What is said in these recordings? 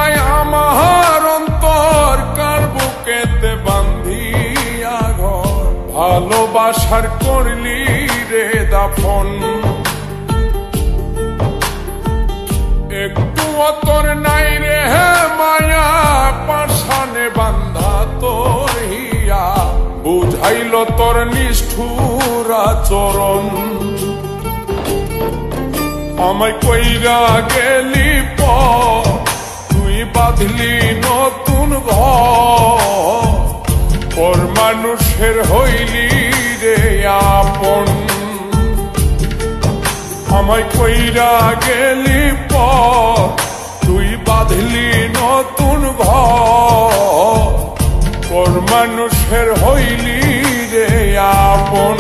দিয়ায় আমার অন্তর কার বুকেতে বান্ধিয়া ঘর ভালোবাসার করলি রে দাফন একটু তোর নাই রে মায়া পাশানে বান্ধা তোর হিয়া বুঝাইল তোর নিষ্ঠুর আচরণ আমায় কইরা গেলি তুই বাঁধলি নতুন ঘর পর মানুষের হইলি রে আপন আমায় কইরা গেলি তুই বাঁধলি নতুন ঘর পর মানুষের হইলি রে আপন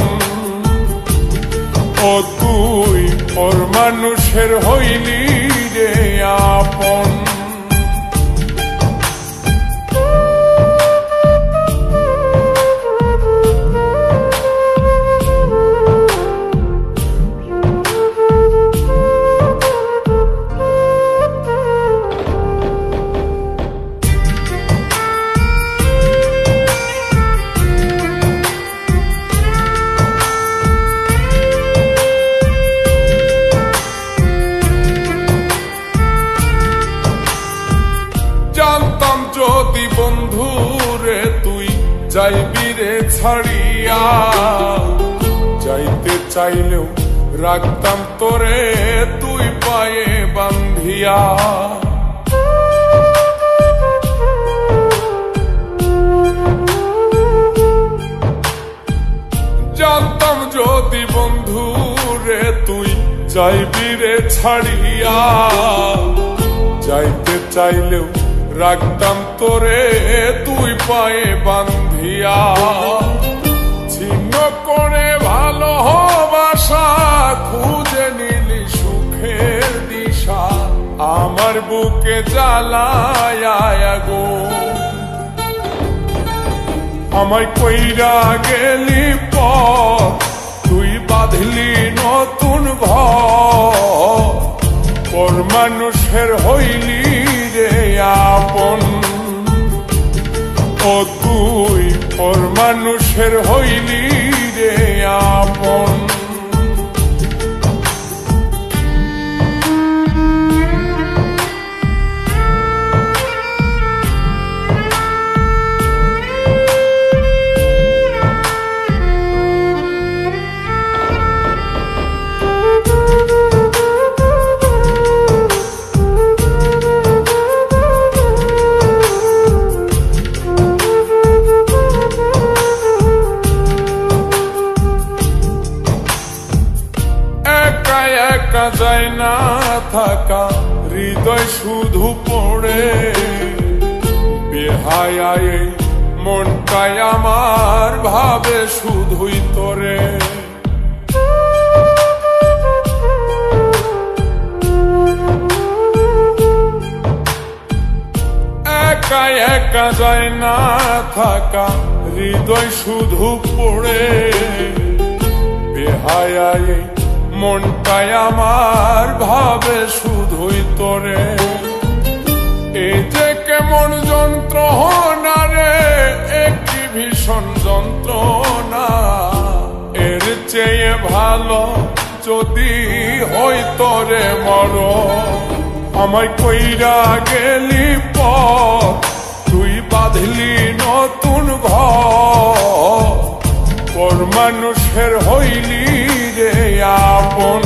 ও তুই পর মানুষের হইলি রে আপন জানতাম যদি বন্ধু রে তুই যাইবি রে ছাড়িয়া যাইতে চাইলেও রাখতাম তোরে তুই পায়ে বান্ধিয়া জানতাম যদি বন্ধু রে তুই যাইবি রে ছাড়িয়া যাইতে চাইলেও রাখতাম তোরে তুই পায়ে বান্ধিয়া ছিন্ন করে ভালোবাসা খুঁজে নিলি সুখের দিশা আমার বুকে জ্বালায় গো আমায় কইরা গেলি তুই বাঁধলি নতুন ঘর পর মানুষের হইলি রে আপন ও তুই পর মানুষের হইলি রে আপন একা যায় না থাকা হৃদয় শুধু পড়ে বেহায় মনটাই আমার ভাবে শুধুই তোরে একা একা যায় না থাকা হৃদয় শুধু পড়ে বেহায় মনটাই আমার ভাবে শুধুই তোরে এই যে কেমন যন্ত্রণা রে একটি ভীষণ যন্ত্রণা এর চেয়ে ভালো যদি হই তোরে মর আমায় কইরা গেলি তুই বাঁধলি নতুন ঘর পর মানুষের হইলি রে আপন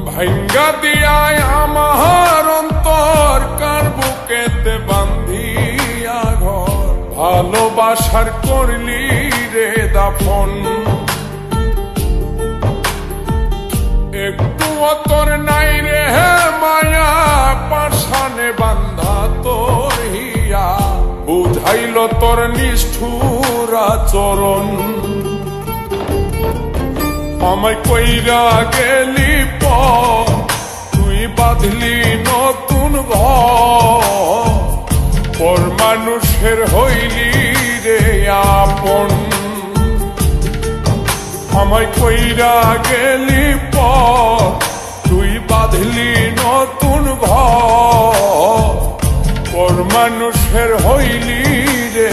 ভাঙ্গা দিয়ায় আমার অন্তর কার বুকেতে বান্ধিয়া ঘর ভালোবাসার করলি রে দাফন একটু তোর নাই রে মায়া পাশানে বান্ধা তোর হিয়া বুঝাইল তোর নিষ্ঠুর আচরণ আমায় কইরা গেলি তুই বাঁধলি নতুন ঘর পর মানুষের হইলি রে আপন আমায় কইরা গেলি তুই বাঁধলি নতুন ঘর পর মানুষের হইলি রে